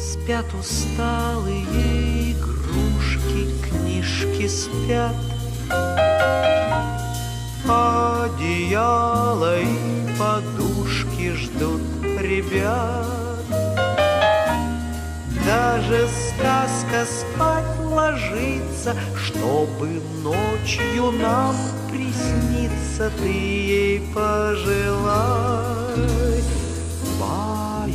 Спят усталые игрушки, книжки спят, одеяло и подушки ждут ребят. Даже сказка спать ложится, чтобы ночью нам присниться. Ты ей пожелай, баю-бай,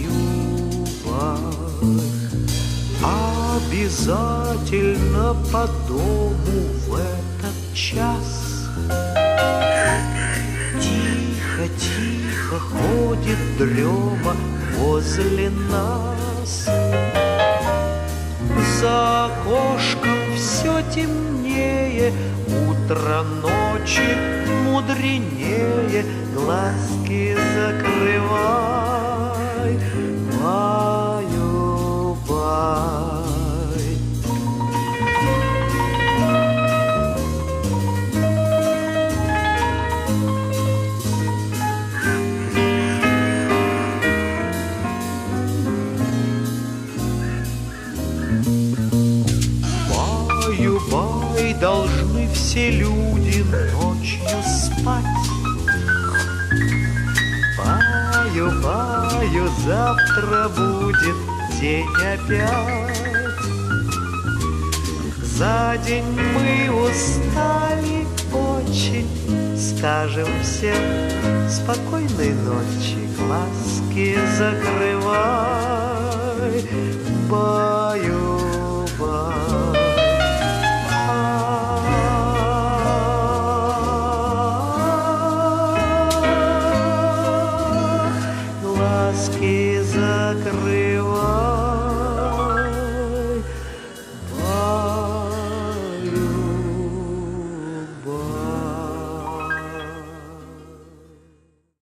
обязательно по дому в этот час. Тихо-тихо ходит дрема возле нас. За окошком все темнее, утро ночи мудренее. Глазки закрывай, баю-бай. Баю-бай, должны все люди ночью спать. Баю-баю, завтра будет день опять. За день мы устали очень, скажем всем спокойной ночи, глазки закрывай.